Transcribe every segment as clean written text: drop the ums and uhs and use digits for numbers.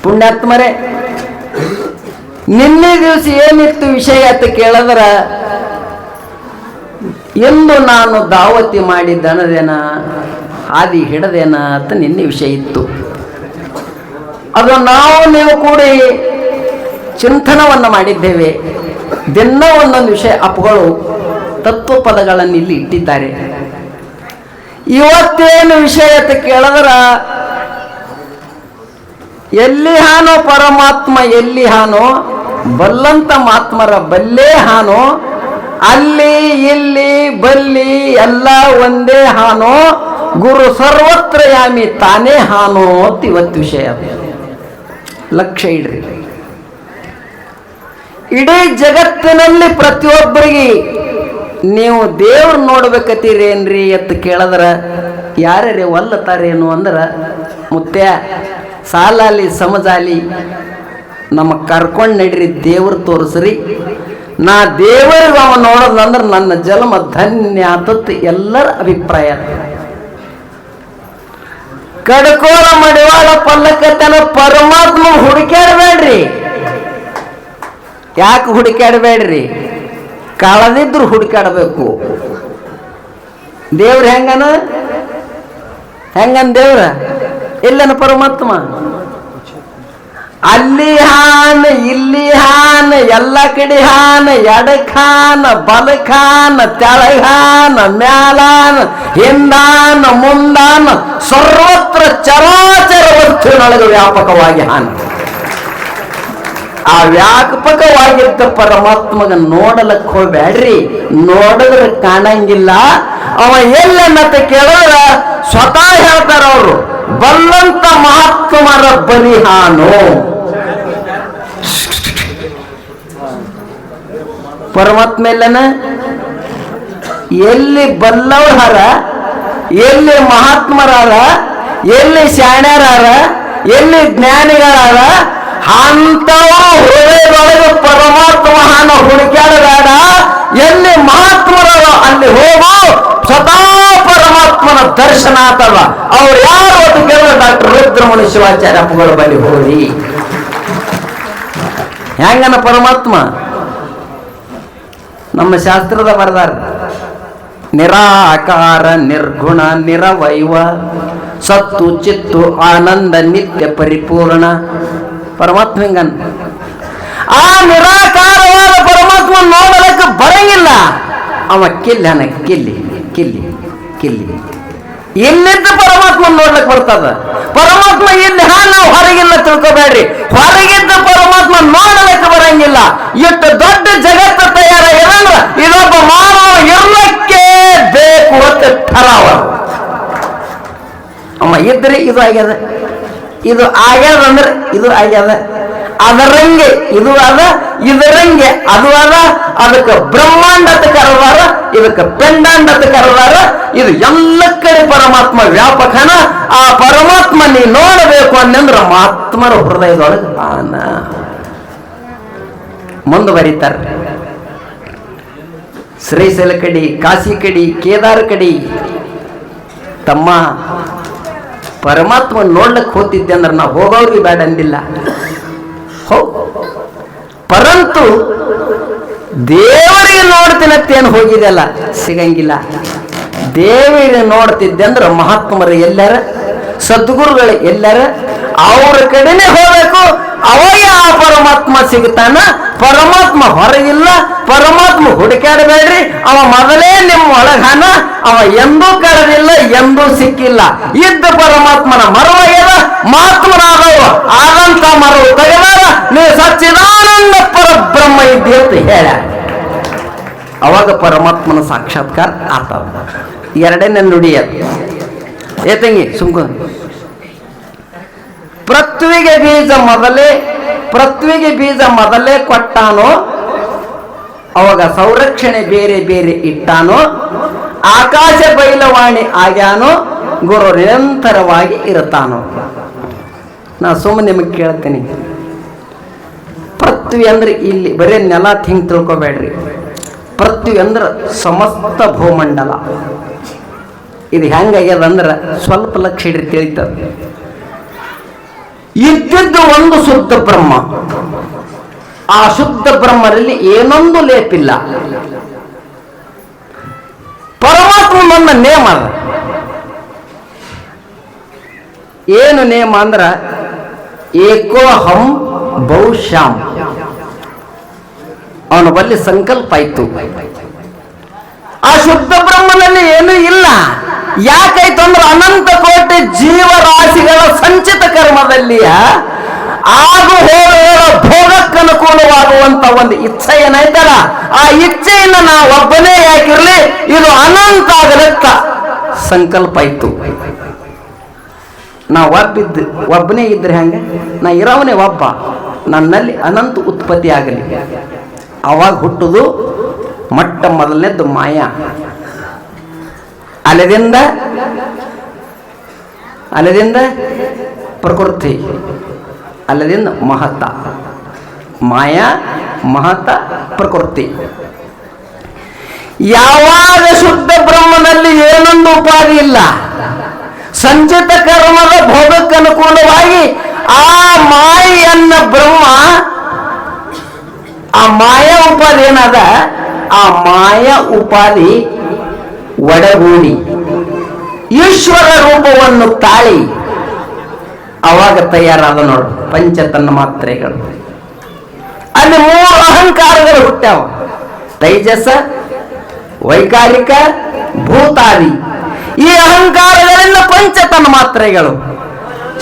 ಪುಣ್ಯಾತ್ಮರೇ, ನಿನ್ನೆ ದಿವಸ ಏನಿತ್ತು ವಿಷಯ ಅಂತ ಕೇಳಿದ್ರ, ಎಂದು ನಾನು ದಾವತಿ ಮಾಡಿ ದಣದೇನ ಹಾದಿ ಹಿಡದೇನ ಅಂತ ನಿನ್ನೆ ವಿಷಯ ಇತ್ತು. ಅದು ನಾವು ನೀವು ಕೂಡಿ ಚಿಂತನವನ್ನು ಮಾಡಿದ್ದೇವೆ. ದಿನ ಒಂದೊಂದು ವಿಷಯ ಅಪ್ಪಗಳು ತತ್ವ ಪದಗಳನ್ನು ಇಲ್ಲಿ ಇಟ್ಟಿದ್ದಾರೆ. ಇವತ್ತೇನು ವಿಷಯ ಅಂತ ಕೇಳಿದ್ರ, ಎಲ್ಲಿ ಹಾನೋ ಪರಮಾತ್ಮ ಎಲ್ಲಿ ಹಾನೋ, ಬಲ್ಲಂತ ಮಾತ್ಮರ ಬಲ್ಲೇ ಹಾನೋ, ಅಲ್ಲಿ ಇಲ್ಲಿ ಬಲ್ಲಿ ಎಲ್ಲ ಒಂದೇ ಹಾನೋ, ಗುರು ಸರ್ವತ್ರ ಯಾಮಿ ತಾನೇ ಹಾನೋ ಅಂತ ಇವತ್ತು ವಿಷಯ. ಲಕ್ಷ್ಯ ಇಡ್ರಿ. ಇಡೀ ಜಗತ್ತಿನಲ್ಲಿ ಪ್ರತಿಯೊಬ್ಬರಿಗೆ ನೀವು ದೇವ್ರು ನೋಡ್ಬೇಕತ್ತೀರೇನ್ರಿ ಅಂತ ಕೇಳಿದ್ರ ಯಾರ್ಯಾರೇ ಒಲ್ಲತಾರೇನು ಅಂದ್ರೆ, ಮುತ್ಯ ಸಾಲಾಲಿ ಸಮಜಾಲಿ ನಮ್ಮ ಕರ್ಕೊಂಡು ನಡ್ರಿ, ದೇವ್ರು ತೋರಿಸ್ರಿ, ನಾ ದೇವರಿಗೆ ಅವ ನೋಡೋದಂದ್ರೆ ನನ್ನ ಜನ್ಮ ಧನ್ಯ ಆತತ್ ಎಲ್ಲರ ಅಭಿಪ್ರಾಯ. ಕಡ್ಕೋರ ಮಡಿವಾಳ ಪಲ್ಲಕ್ಕತನ ಪರಮಾತ್ಮ ಹುಡುಕ್ಯಾಡಬೇಡ್ರಿ. ಯಾಕೆ ಹುಡುಕ್ಯಾಡಬೇಡ್ರಿ? ಕಳೆದಿದ್ರು ಹುಡುಕ್ಯಾಡಬೇಕು. ದೇವ್ರ ಹೆಂಗನ ದೇವ್ರ ಇಲ್ಲನ ಪರಮಾತ್ಮ ಅಲ್ಲಿ ಹಾನ ಇಲ್ಲಿ ಹಾನ ಎಲ್ಲ ಕಡೆ ಹಾನ, ಎಡಖಾನ ಬಲಖಾನ ತೆಳಗಾನ ಮ್ಯಾಲಾನ ಹಿಂದಾನ ಮುಂದಾನ ಸರ್ವತ್ರ ಚರಾಚರ ವಸ್ತುವಿನೊಳಗೆ ವ್ಯಾಪಕವಾಗಿ ಹಾನ. ಆ ವ್ಯಾಪಕವಾಗಿದ್ದ ಪರಮಾತ್ಮಗ ನೋಡಲಕ್ಕೆ ಹೋಗ್ಬೇಡ್ರಿ. ನೋಡಿದ್ರೆ ಕಾಣಂಗಿಲ್ಲ. ಅವ ಎಲ್ಲನ್ನತ್ತ ಕೇಳೋರ ಸ್ವತಃ ಹೇಳ್ತಾರ ಅವರು, ಬಲ್ಲಂತ ಮಹಾತ್ಮರ ಬಲಿಹಾನು. ಪರಮಾತ್ಮ ಎಲ್ಲನ ಎಲ್ಲಿ ಬಲ್ಲವರ, ಎಲ್ಲಿ ಮಹಾತ್ಮರಾರ, ಎಲ್ಲಿ ಶಾಣ್ಯರಾರ, ಎಲ್ಲಿ ಜ್ಞಾನಿಗಳಾರ, ಅಂತವರು ಹೃದಯದೊಳಗೆ ಪರಮಾತ್ಮ ಹಾನ ಹುಡುಕ್ಯಾಡಬೇಡ. ಎಲ್ಲಿ ಮಹಾತ್ಮರ ಅಲ್ಲಿ ಹೋಗು, ಸ್ವತಃ ಪರಮಾತ್ಮನ ದರ್ಶನ ಆತವ. ಅವ್ರು ಯಾರು ಅಂತ ಕೇಳಿದ್ರೆ ಡಾಕ್ಟರ್ ರುದ್ರಮುನಿ ಶಿವಾಚಾರ್ಯ ಅಪ್ಪಗಳ ಬಳಿ ಹೋಗಿ ಹೆಂಗನ ಪರಮಾತ್ಮ ನಮ್ಮ ಶಾಸ್ತ್ರದ ಬರೆದಾರ. ನಿರಾಕಾರ ನಿರ್ಗುಣ ನಿರವೈವ ಸತ್ತು ಚಿತ್ತು ಆನಂದ ನಿತ್ಯ ಪರಿಪೂರ್ಣ ಪರಮಾತ್ಮ ಹಿಂಗನ್. ಆ ನಿರಾಕಾರವಾದ ಪರಮಾತ್ಮ ನೋಡಲಕ್ಕೆ ಬರಂಗಿಲ್ಲ. ಅವ ಕಿಲ್ಲನ ಕಿಲ್ಲಿ ಕಿಲ್ಲಿ ಕಿಲ್ಲಿ. ಇಲ್ಲಿದ್ದ ಪರಮಾತ್ಮ ನೋಡ್ಲಿಕ್ಕೆ ಬರ್ತದ. ಪರಮಾತ್ಮ ಇಲ್ಲಿ ನಾವು ಹೊರಗಿಲ್ಲ ತಿಳ್ಕೊಬೇಡ್ರಿ. ಹೊರಗಿದ್ದ ಪರಮಾತ್ಮ ನೋಡಲಿಕ್ಕೆ ಬರಂಗಿಲ್ಲ. ಇಷ್ಟು ದೊಡ್ಡ ಜಗತ್ತು ತಯಾರಾಗಿರಂದ್ರ ಇದೊಬ್ಬ ಮಾನವ ಇರ್ಲಿಕ್ಕೆ ಬೇಕು ಅಂತ ಠರಾವ. ಅಮ್ಮ ಇದ್ರೆ ಇದು ಆಗ್ಯದ, ಇದು ಆಗ್ಯದ ಅಂದ್ರೆ ಇದು ಆಗ್ಯದ, ಅದರಂಗೆ ಇದು ಅದ, ಇದರಂಗೆ ಅದು ಅದ. ಅದಕ್ಕೆ ಬ್ರಹ್ಮಾಂಡತ ಕರದಾರ, ಇದಕ್ಕೆ ಪೆಂಡಾಂಡತ ಕರದಾರ. ಇದು ಎಲ್ಲ ಕಡೆ ಪರಮಾತ್ಮ ವ್ಯಾಪಕನ. ಆ ಪರಮಾತ್ಮ ನೀ ನೋಡಬೇಕು ಅನ್ನಂದ್ರ ಮಹಾತ್ಮರ ಹೃದಯದೊಳಗೆ ಆನ. ಮುಂದುವರಿತಾರ. ಶ್ರೀಶೈಲ ಕಡಿ, ಕಾಶಿ ಕಡಿ, ಕೇದಾರ ಕಡಿ. ತಮ್ಮ ಪರಮಾತ್ಮ ನೋಡ್ಲಿಕ್ಕೆ ಹೋಗ್ತಿದ್ದೆ ಅಂದ್ರೆ ನಾವು ಹೋಗೋರಿಗೆ ಬೇಡ ಅಂದಿಲ್ಲ. ಪರಂತು ದೇವರಿಗೆ ನೋಡ್ತೀನತ್ತೇನು ಹೋಗಿದೆಲ್ಲ ಸಿಗಂಗಿಲ್ಲ. ದೇವರಿಗೆ ನೋಡ್ತಿದ್ದೆ ಅಂದ್ರೆ ಮಹಾತ್ಮರು ಎಲ್ಲರ, ಸದ್ಗುರುಗಳು ಎಲ್ಲರ, ಅವ್ರ ಕಡೆನೆ ಹೋಗ್ಬೇಕು. ಅವಾಗ ಆ ಪರಮಾತ್ಮ ಸಿಗ್ತಾನ. ಪರಮಾತ್ಮ ಹೊರಗಿಲ್ಲ. ಪರಮಾತ್ಮ ಹುಡುಕಾಡಬೇಡ್ರಿ. ಅವ ಮೊದಲೇ ನಿಮ್ಮ ಒಳಗಾನ. ಅವ ಎಂದೂ ಕರೆದಿಲ್ಲ, ಎಂದೂ ಸಿಕ್ಕಿಲ್ಲ. ಇದ್ದ ಪರಮಾತ್ಮನ ಮರವಾಗ್ಯದ. ಮಹಾತ್ಮನಾದವ ಆದಂತ ಮರವು ತೆಗೆದಾರ. ನೀವು ಸಚ್ಚಿದಾನಂದ ಪರಬ್ರಹ್ಮ ಇದ್ದಿ ಅಂತ ಹೇಳ. ಅವಾಗ ಪರಮಾತ್ಮನ ಸಾಕ್ಷಾತ್ಕಾರ ಆಗ್ತದ. ಎರಡನೇ ನುಡಿಯದು ಏತಂಗಿ ಸುಮ್ಕ. ಪೃಥ್ವಿಗೆ ಬೀಜ ಮೊದಲೇ ಕೊಟ್ಟಾನೋ, ಅವಾಗ ಸಂರಕ್ಷಣೆ ಬೇರೆ ಬೇರೆ ಇಟ್ಟಾನೋ. ಆಕಾಶ ಬೈಲವಾಣಿ ಆಗ್ಯಾನೋ, ಗುರು ನಿರಂತರವಾಗಿ ಇರುತ್ತಾನೋ. ನಾ ಸುಮ್ಮನೆ ನಿಮಗೆ ಕೇಳ್ತೀನಿ. ಪೃಥ್ವಿ ಅಂದ್ರೆ ಇಲ್ಲಿ ಬರೀ ನೆಲ ಹಿಂಗೆ ತಿಳ್ಕೊಬೇಡ್ರಿ. ಪೃಥ್ವಿ ಅಂದ್ರೆ ಸಮಸ್ತ ಭೂಮಂಡಲ. ಇದು ಹೆಂಗಾಗ್ಯದ ಅಂದ್ರೆ ಸ್ವಲ್ಪ ಲಕ್ಷ ಇಡ್ರಿ ತಿಳಿತದ. ಇದ್ದಿದ್ದು ಒಂದು ಶುದ್ಧ ಬ್ರಹ್ಮ. ಆ ಶುದ್ಧ ಬ್ರಹ್ಮರಲ್ಲಿ ಏನೊಂದು ಲೇಪಿಲ್ಲ. ಪರಮಾತ್ಮನ ನೇಮ ಅದ. ಏನು ನೇಮ ಅಂದ್ರ ಏಕೋಹಂ ಬಹುಶ್ಯಾಮ್. ಅವನ ಬಲ್ಲಿ ಸಂಕಲ್ಪ ಆಯ್ತು. ಆ ಶುದ್ಧ ಬ್ರಹ್ಮನಲ್ಲಿ ಏನೂ ಇಲ್ಲ. ಯಾಕಾಯ್ತು ಅಂದ್ರೆ ಅನಂತ ಕೋಟಿ ಜೀವರಾಶಿಗಳ ಸಂಚಿತ ಕರ್ಮದಲ್ಲಿಯ ಆಗು ಹೋಗುವ ಭೋಗಕ್ಕನುಕೂಲವಾಗುವಂತ ಒಂದು ಇಚ್ಛೆ ಏನಾಯ್ತಲ್ಲ, ಆ ಇಚ್ಛೆಯನ್ನು ನಾ ಒಬ್ಬನೇ ಯಾಕಿರ್ಲಿ, ಇದು ಅನಂತ ಆಗಲತ್ತ ಸಂಕಲ್ಪ ಆಯ್ತು. ನಾ ಒಬ್ಬನೇ ಇದ್ರೆ ಹಂಗೆ, ನಾ ಇರೋವನೇ ಒಬ್ಬ, ನನ್ನಲ್ಲಿ ಅನಂತ ಉತ್ಪತ್ತಿ ಆಗಲಿ. ಅವಾಗ ಹುಟ್ಟುದು ಮೊಟ್ಟ ಮೊದಲನೇದ್ದು ಮಾಯಾ. ಅಲೆದಿಂದ ಪ್ರಕೃತಿ, ಅಲ್ಲದಿಂದ ಮಹತ್ತ. ಮಾಯಾ, ಮಹತ್ತ, ಪ್ರಕೃತಿ. ಯಾವಾಗ ಶುದ್ಧ ಬ್ರಹ್ಮನಲ್ಲಿ ಏನೊಂದು ಉಪಾಧಿ ಇಲ್ಲ, ಸಂಚಿತ ಕರ್ಮದ ಭೋಗಕ್ಕನುಕೂಲವಾಗಿ ಆ ಮಾಯೆಯನ್ನ ಬ್ರಹ್ಮ, ಆ ಮಾಯಾ ಉಪಾಧಿ ಏನದ, ಆ ಮಾಯಾ ಉಪಾಧಿ ಒಡಗೂಡಿ ಈಶ್ವರ ರೂಪವನ್ನು ತಾಳಿ ಅವಾಗ ತಯಾರಾದ ನೋಡು ಪಂಚತನ್ನ ಮಾತ್ರೆಗಳು. ಅಲ್ಲಿ 3 ಅಹಂಕಾರಗಳು ಹುಟ್ಟ್ಯಾವ: ತೈಜಸ, ವೈಕಾರಿಕ, ಭೂತಾದಿ. ಈ ಅಹಂಕಾರಗಳಿಂದ ಪಂಚತನ್ನ ಮಾತ್ರೆಗಳು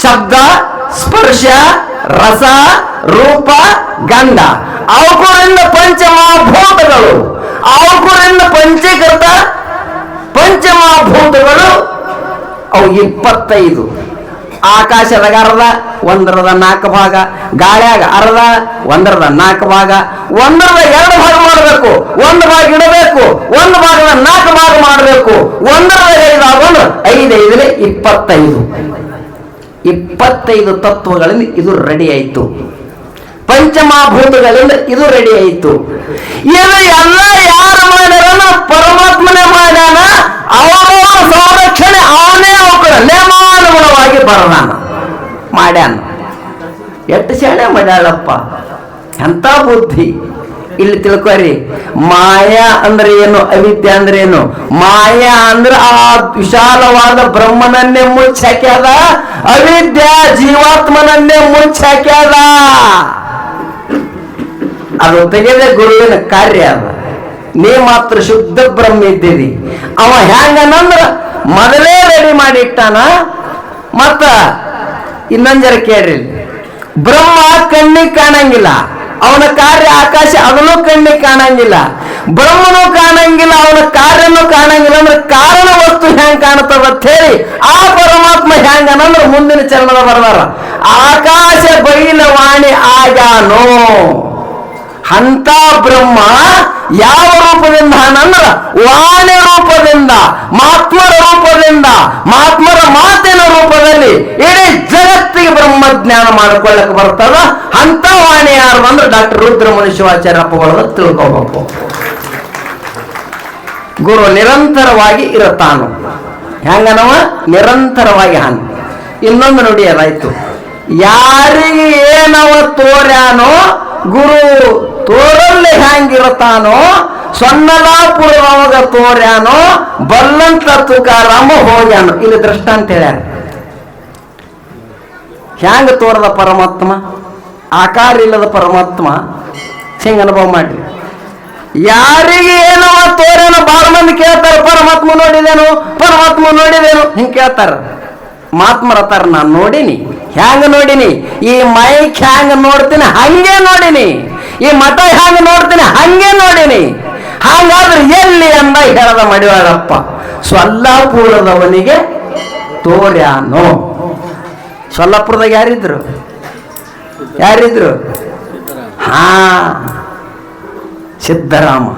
ಶಬ್ದ, ಸ್ಪರ್ಶ, ರಸ, ರೂಪ, ಗಂಧ. ಅವುಗಳಿಂದ ಪಂಚಮಹಾಭೂತಗಳು, ಅವುಗಳಿಂದ ಪಂಚೀಕೃತ ಪಂಚಮಹಾಭೂತಗಳು. ಅವು 25. ಆಕಾಶದಾಗ ಅರ್ಧ, 1/4 ಭಾಗ, ಗಾಳ್ಯಾಗ ಅರ್ಧ, 1/4 ಭಾಗ, 1/2 ಭಾಗ ಮಾಡಬೇಕು, 1 ಭಾಗ ಇಡಬೇಕು, 1 ಭಾಗದ 4 ಭಾಗ ಮಾಡಬೇಕು, 1/5 ಆಗೋದು 5/5 25. 25 ತತ್ವಗಳಿಂದ ಇದು ರೆಡಿ ಆಯಿತು. ಪಂಚಮಹಾಭೂತಗಳಿಂದ ಇದು ರೆಡಿ ಆಯಿತು. ಇದು ಎಲ್ಲ ಯಾರು ಮಾಡ್ಯಾರ? ಪರಮಾತ್ಮನೇ ಮಾಡ್ಯಾನ. ಅವರ ಸಂರಕ್ಷಣೆ ಅವನೇ ಅವಕರ ನೇಮಾನುಗುಣವಾಗಿ ಬರದಾನ ಮಾಡ್ಯಾನ. ಎಷ್ಟು ಶಾಣೆ ಮಾಡ್ಯಾಳಪ್ಪ, ಎಂತ ಬುದ್ಧಿ. ಇಲ್ಲಿ ತಿಳ್ಕೊರಿ, ಮಾಯಾ ಅಂದ್ರೆ ಏನು, ಅವಿದ್ಯೆ ಅಂದ್ರೆ ಏನು? ಮಾಯಾ ಅಂದ್ರೆ ಆ ವಿಶಾಲವಾದ ಬ್ರಹ್ಮನನ್ನೇ ಮುಚ್ಚಾಕ್ಯಾದ, ಅವಿದ್ಯಾ ಜೀವಾತ್ಮನನ್ನೇ ಮುಚ್ಚಾಕ್ಯಾದ. ಅದು ತೆಗೆದೇ ಗುರುವಿನ ಕಾರ್ಯ ಅದ. ನೀ ಮಾತ್ರ ಶುದ್ಧ ಬ್ರಹ್ಮ ಇದ್ದೀರಿ. ಅವ ಹೆಂಗನಂದ್ರ ಮೊದಲೇ ರೆಡಿ ಮಾಡಿಟ್ಟಾನ. ಮತ್ತ ಇನ್ನೊಂದರ ಕೇಳ್ರಿ, ಬ್ರಹ್ಮ ಕಣ್ಣಿಗೆ ಕಾಣಂಗಿಲ್ಲ, ಅವನ ಕಾರ್ಯ ಆಕಾಶ ಅದನ್ನು ಕಣ್ಣಿಗೆ ಕಾಣಂಗಿಲ್ಲ, ಬ್ರಹ್ಮನು ಕಾಣಂಗಿಲ್ಲ, ಅವನ ಕಾರ್ಯನೂ ಕಾಣಂಗಿಲ್ಲ. ಅಂದ್ರೆ ಕಾರಣ ವಸ್ತು ಹೆಂಗ್ ಕಾಣುತ್ತದ ಅಂತ ಹೇಳಿ ಆ ಪರಮಾತ್ಮ ಹೆಂಗನಂದ್ರ ಮುಂದಿನ ಚರಣದ ಬರದಾರ, ಆಕಾಶ ಬೈಲವಾಣಿ ಆಗ್ಯಾನೋ. ಅಂತ ಬ್ರಹ್ಮ ಯಾವ ರೂಪದಿಂದ ಅಂದ್ರ ವಾಣಿ ರೂಪದಿಂದ, ಮಹಾತ್ಮರ ರೂಪದಿಂದ, ಮಹಾತ್ಮರ ಮಾತಿನ ರೂಪದಲ್ಲಿ ಇಡೀ ಜಗತ್ತಿಗೆ ಬ್ರಹ್ಮಜ್ಞಾನ ಮಾಡಿಕೊಳ್ಳಕ್ಕೆ ಬರ್ತದ. ಅಂತ ವಾಣಿ ಯಾರು ಅಂದ್ರೆ ಡಾಕ್ಟರ್ ರುದ್ರಮುನಿ ಶಿವಾಚಾರ್ಯಪ್ಪಗಳು ತಿಳ್ಕೋಬೇಕು. ಗುರು ನಿರಂತರವಾಗಿ ಇರುತ್ತಾನು. ಹೆಂಗನವ ನಿರಂತರವಾಗಿ ಹಾನು. ಇನ್ನೊಂದು ನೋಡಿ ಅದಾಯ್ತು, ಯಾರಿಗೆ ಏನವ ತೋರ್ಯಾನೋ ಗುರು ತೋರಲ್ಲಿ ಹೆಂಗಿರುತ್ತಾನೋ, ಸೊನ್ನಲಾಪುರದವಾಗ ತೋರ್ಯಾನೋ ಬಲ್ಲಂತ ತುಕಾರಾಮ ಹೋಗ್ಯಾನೋ. ಇಲ್ಲಿ ದೃಷ್ಟಾಂತ ಹೇಳ್ಯಾರ. ಹೆಂಗ ತೋರದ ಪರಮಾತ್ಮ, ಆಕಾರ ಇಲ್ಲದ ಪರಮಾತ್ಮ ಹಿಂಗ ಅನುಭವ ಮಾಡ್ರಿ. ಯಾರಿಗೆ ಏನವ ತೋರ್ಯಾನೋ ಬಾಳ ಮಂದಿ ಕೇಳ್ತಾರ, ಪರಮಾತ್ಮ ನೋಡಿದೇನು, ಪರಮಾತ್ಮ ನೋಡಿದೇನು ಹಿಂಗ ಕೇಳ್ತಾರ. ಮಾತ್ಮರತಾರ, ನಾನು ನೋಡಿನಿ. ಹ್ಯಾಂಗ ನೋಡಿನಿ? ಈ ಮೈಕ್ ಹ್ಯಾಂಗ ನೋಡ್ತೀನಿ ಹಂಗೆ ನೋಡಿನಿ, ಈ ಮಠ ಹ್ಯಾಂಗ ನೋಡ್ತೀನಿ ಹಂಗೆ ನೋಡಿನಿ. ಹಾಗಾದ್ರೆ ಎಲ್ಲಿ ಅಂದ ಹೇಳದ ಮಡಿವಾಳಪ್ಪ, ಸೊಲ್ಲಾಪುರದವನಿಗೆ ತೋರ್ಯಾನೋ. ಸೊಲ್ಲಾಪುರದಾಗ ಯಾರಿದ್ರು? ಹಾ, ಸಿದ್ದರಾಮನು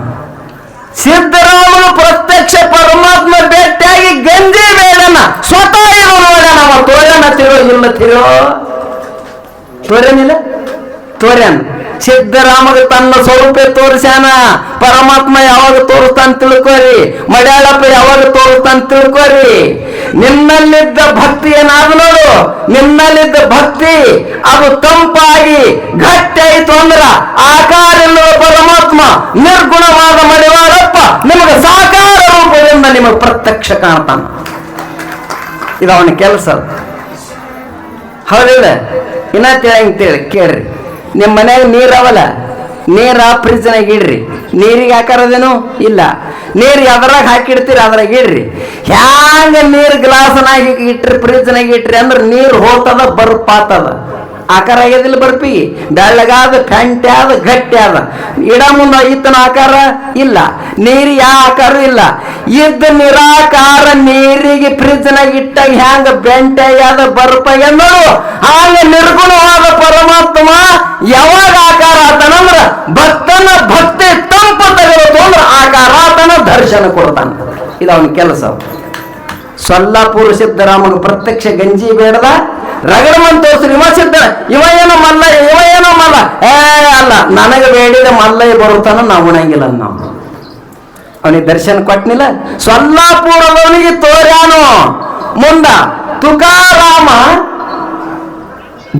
ಪ್ರತ್ಯಕ್ಷ ಪರಮಾತ್ಮ ಭೇಟಿಯಾಗಿ ಗಂಜಿ ಬೇಡನ ಸ್ವತಃ ಇರೋ ನೋಡ್ಯಾನ. ತೋರ್ಯಾನ ತೋರ್ಯಾನಿಲ್ಲ ತೋರ್ಯಾನ. ಸಿದ್ದರಾಮಗೆ ತನ್ನ ಸ್ವರೂಪ ತೋರಿಸ್ಯಾನ. ಪರಮಾತ್ಮ ಯಾವಾಗ ತೋರಿಸ್ತಾನ ತಿಳ್ಕೋರಿ, ಮಡ್ಯಾಳಪ್ಪ ಯಾವಾಗ ತೋರಿಸ್ತಾನ ತಿಳ್ಕೋರಿ. ನಿನ್ನಲ್ಲಿದ್ದ ಭಕ್ತಿ ಏನಾದ ನೋಡು, ನಿನ್ನಲ್ಲಿದ್ದ ಭಕ್ತಿ ಅದು ತಂಪಾಗಿ ಗಟ್ಟಿಯಾಯಿತು ಅಂದ್ರ ಆಕಾರ ಎನ್ನುವ ಪರಮಾತ್ಮ ನಿರ್ಗುಣವಾದ ಮಡಿವಾಳಪ್ಪ ನಿಮಗೆ ಸಾಕಾರ ರೂಪದಿಂದ ನಿಮಗೆ ಪ್ರತ್ಯಕ್ಷ ಕಾಣ್ತಾನ. ಇದು ಅವನ ಕೆಲಸ. ಹೌದಿಲ್ಲ? ಇನ್ನ ತಿಳಿ ಕೇಳ್ರಿ, ನಿಮ್ಮ ಮನ್ಯಾಗ ನೀರವಲ್ಲ, ನೀರ ಫ್ರಿಜ್ನಾಗ ಇಡ್ರಿ, ನೀರಿಗೆ ಹಾಕಾರದೇನು ಇಲ್ಲ, ನೀರು ಅದ್ರಾಗ ಹಾಕಿಡ್ತೀರಿ, ಅದ್ರಾಗ ಇಡ್ರಿ. ಹ್ಯಾಂಗ ನೀರು ಗ್ಲಾಸ್ನಾಗ ಇಟ್ರಿ ಫ್ರಿಜ್ನಾಗ ಇಟ್ರಿ ಅಂದ್ರೆ ನೀರು ಹೋಗ್ತದ, ಬರ್ಪಾತದ. ಆಕಾರ ಆಗ್ಯದಿಲ್ಲ, ಬರ್ಪಿಗೆ ಬೆಳ್ಳಗಾದ ಫ್ಯಾಂಟೆ ಆದ ಗಟ್ಟಿ ಆದ. ಇಡ ಮುಂದ ಈತನ ಆಕಾರ ಇಲ್ಲ, ನೀರಿಗೆ ಯಾವ ಆಕಾರ ಇಲ್ಲ. ಇದ್ದ ನಿರಾಕಾರ ನೀರಿಗೆ ಫ್ರಿಜ್ನಾಗ ಇಟ್ಟಾಗ ಹ್ಯಾಂಗ ಬೆಂಟೆ ಆದ ಬರ್ಪಾಗ ನೋಡು, ಹಾಗ ನಿರ್ಗುಣವಾದ ಪರಮಾತ್ಮ ಯಾವಾಗ ಆಕಾರ ಆತನಂದ್ರ ಭಕ್ತನ ಭಕ್ತಿ ತಂಪು ತೆಗೆದು ಅಂದ್ರೆ ಆಕಾರ ಆತನ ದರ್ಶನ ಕೊಡ್ತಾನ. ಇದು ಅವನ ಕೆಲಸ. ಸೊಲ್ಲಾಪುರ ಸಿದ್ದರಾಮಗ ಪ್ರತ್ಯಕ್ಷ ಗಂಜಿ ಬೇಡದ, ರಗಡಮನ್ ತೋರಿಸ್ರಿ. ಇವ ಸಿದ್ದ, ಇವ ಏನೋ ಮಲ್ಲ, ಇವ ಏನೋ ಮಲ್ಲ. ಅಲ್ಲ, ನನಗೆ ಬೇಡಿದ ಮಲ್ಲಯ್ಯ ಬರುತ್ತಾನ, ನಾವು ಉಣಂಗಿಲ್ಲ. ನಾವು ಅವನಿಗೆ ದರ್ಶನ ಕೊಟ್ಟನಿಲ್ಲ. ಸೊಲ್ಲಾಪುರದವನಿಗೆ ತೋರ್ಯಾನು ಮುಂದ ತುಕಾರಾಮ,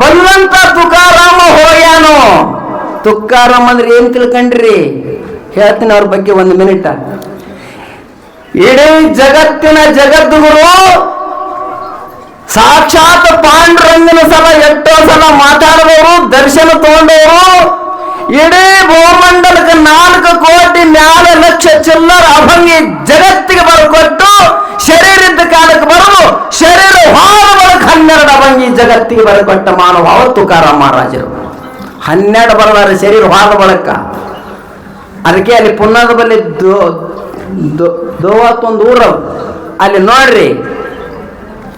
ಬಲ್ಲಂತ ತುಕಾರಾಮ ಹೋಗ್ಯಾನು. ತುಕಾರಾಮ ಅಂದ್ರೆ ಏನ್ ತಿಳ್ಕೊಂಡ್ರಿ? ಹೇಳ್ತೀನಿ ಅವ್ರ ಬಗ್ಗೆ ಒಂದು ಮಿನಿಟ. ಇಡೀ ಜಗತ್ತಿನ ಜಗದ್ಗುರು ಸಾಕ್ಷಾತ್ ಪಾಂಡುರಂಗನ ಸಲ ಎಷ್ಟೋ ಸಲ ಮಾತಾಡುವವರು, ದರ್ಶನ ತಗೊಂಡವರು, ಇಡೀ ಭೂಮಂಡಲಕ್ಕೆ 4 ಕೋಟಿ ಮ್ಯಾಲ ಲಕ್ಷ ಚಿಲ್ಲರ ಅಭಂಗಿ ಜಗತ್ತಿಗೆ ಬರ್ಕೊಟ್ಟು ಶರೀರದ ಕಾಲಕ್ಕೆ ಬರಲು ಶರೀರ ಹಾಳ ಬಳಕ 12 ಅಭಂಗಿ ಜಗತ್ತಿಗೆ ಬರಕೊಟ್ಟ ಮಾನವ ಅವರು ತುಕಾರಾಮ ಮಹಾರಾಜರು. 12 ಬರದಾರೆ ಶರೀರ ಹಾಳ ಬಳಕ. ಅದಕ್ಕೆ ಅಲ್ಲಿ ಪುನ್ನದ ಬಲ್ಲಿ ದೋವತ್ತೊಂದು ಊರು, ಅಲ್ಲಿ ನೋಡ್ರಿ,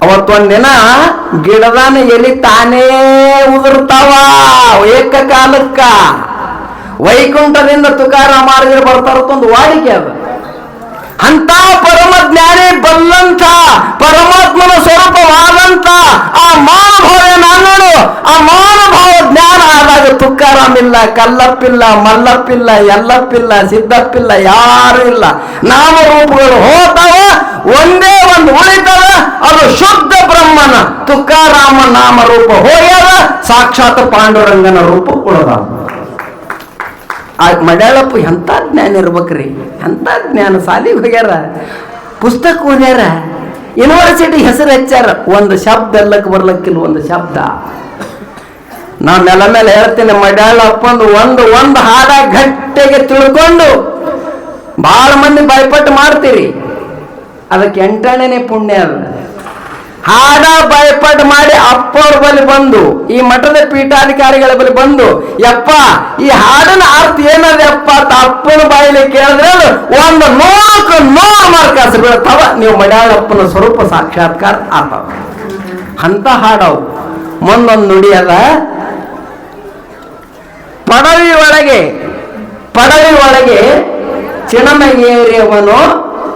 ಅವತ್ತೊಂದಿನ ಗಿಡದಾನ ಎಲಿ ತಾನೇ ಉದುರ್ತಾವ ಏಕಕಾಲಕ್ಕ. ವೈಕುಂಠದಿಂದ ತುಕಾರಾಮ ಮಹಾರಾಜರು ಬರ್ತಾರತ್ತೊಂದು ವಾಡಿಕೆ ಅದು. ಅಂತ ಪರಮ ಜ್ಞಾನಿ ಬಲ್ಲಂತ ಪರಮಾತ್ಮನ ಸ್ವರೂಪವಾದಂತ ಆ ಮಹಾನುಭಾವ ನೋಡು, ಆ ಮಹಾನುಭಾವ ಜ್ಞಾನ ಆದಾಗ ತುಕಾರಾಮ್ ಇಲ್ಲ, ಕಲ್ಲಪ್ಪಿಲ್ಲ, ಮಲ್ಲಪ್ಪಿಲ್ಲ, ಎಲ್ಲಪ್ಪಿಲ್ಲ, ಸಿದ್ದಪ್ಪಿಲ್ಲ, ಯಾರು ಇಲ್ಲ. ನಾಮರೂಪಗಳು ಹೋಗ್ತಾವ, ಒಂದೇ ಒಂದು ಉಳಿತದ, ಅದು ಶುದ್ಧ ಬ್ರಹ್ಮನ ತುಕಾರಾಮ ನಾಮರೂಪ ಹೋಗ್ಯದ, ಸಾಕ್ಷಾತ್ ಪಾಂಡುರಂಗನ ರೂಪ ಉಳದ. ಆ ಮಡ್ಯಾಳಪ್ಪ ಎಂಥ ಜ್ಞಾನ ಇರ್ಬೇಕ್ರಿ, ಎಂಥ ಜ್ಞಾನ. ಸಾಲಿಗೆ ಹೋಗ್ಯಾರ, ಪುಸ್ತಕ ಓದ್ಯಾರ, ಯೂನಿವರ್ಸಿಟಿ ಹೆಸರು ಹಚ್ಚಾರ. ಒಂದು ಶಬ್ದ ಎಲ್ಲಕ್ಕೆ ಬರ್ಲಕ್ಕಿಲ್ಲ, ಒಂದು ಶಬ್ದ. ನಾ ಮೇಲೆ ಹೇಳ್ತೀನಿ, ಮಡ್ಯಾಳಪ್ಪಂದು ಒಂದು ಹಾಡ ಗಟ್ಟಿಗೆ ತಿಳ್ಕೊಂಡು ಬಹಳ ಮಂದಿ ಬಾಯ್ಪಟ್ಟು ಮಾಡ್ತೀರಿ, ಅದಕ್ಕೆ 8ನೇ ಪುಣ್ಯ ಅದ. ಹಾಡ ಬಾಯ್ಪಾಟ್ ಮಾಡಿ ಅಪ್ಪವ್ರ ಬಳಿ ಬಂದು, ಈ ಮಠದ ಪೀಠಾಧಿಕಾರಿಗಳ ಬಳಿ ಬಂದು, ಯಪ್ಪ ಈ ಹಾಡಿನ ಅರ್ಥ ಏನದಪ್ಪ ಅಂತ ಅಪ್ಪನ ಬಾಯಿಲಿ ಕೇಳಿದ್ರೆ ಒಂದು 100ಕ್ಕೆ 100 ಮಾರ್ಕಾಸ್ ಬೀಳ್ತಾವ. ನೀವು ಮಡ್ಯಾಳಪ್ಪನ ಸ್ವರೂಪ ಸಾಕ್ಷಾತ್ಕಾರ ಆಗ್ತಾವ. ಅಂತ ಹಾಡವು. ಮುಂದೊಂದು ನುಡಿ ಅದ, ಪಡವಿ ಒಳಗೆ ಚಿಣಮಗೇರಿಯವನು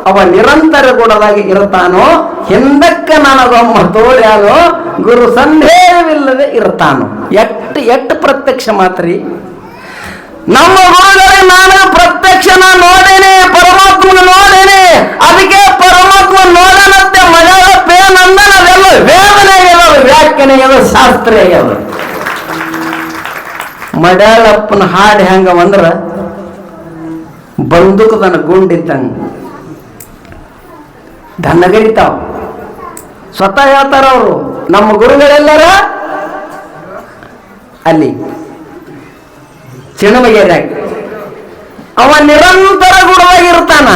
ಅವ ನಿರಂತರ ಗುಣವಾಗಿ ಇರ್ತಾನೋ, ಹಿಂದಕ್ಕೆ ನನಗೊಮ್ಮ ತೋರ್ಯಾನೋ, ಗುರು ಸಂದೇಹವಿಲ್ಲದೆ ಇರ್ತಾನೋ. ಎಷ್ಟು ಪ್ರತ್ಯಕ್ಷ ಮಾತ್ರಿ. ನಮ್ಮ ಗುರುಗಳೇ ನಾನು ಪ್ರತ್ಯಕ್ಷನ ನೋಡೇನೆ, ಪರಮಾತ್ಮನ ನೋಡೇನೆ. ಅದಕ್ಕೆ ಪರಮಾತ್ಮ ನೋಡನಂತೆ ಮಜಾಳಪ್ಪೇನಂದ ಅದೆಲ್ಲ ವೇದನೆ ಆಗ್ಯದ, ವ್ಯಾಖ್ಯಾನ ಆಗ್ಯದ, ಶಾಸ್ತ್ರ ಆಗ್ಯದ. ಮಡ್ಯಾಳಪ್ಪನ ಹಾಡು ಹೆಂಗವಂದ್ರ ಬಂದೂಕದನ ಗುಂಡಿದ್ದಂಗ ದನ್ನಗರಿತಾವ. ಸ್ವತಃ ಹೇಳ್ತಾರ ಅವರು, ನಮ್ಮ ಗುರುಗಳೆಲ್ಲರ ಅಲ್ಲಿ ಚಿಣಮಗೇರಿಯಾಗ. ಅವ ನಿರಂತರ ಗುರುವಾಗಿರ್ತಾನ.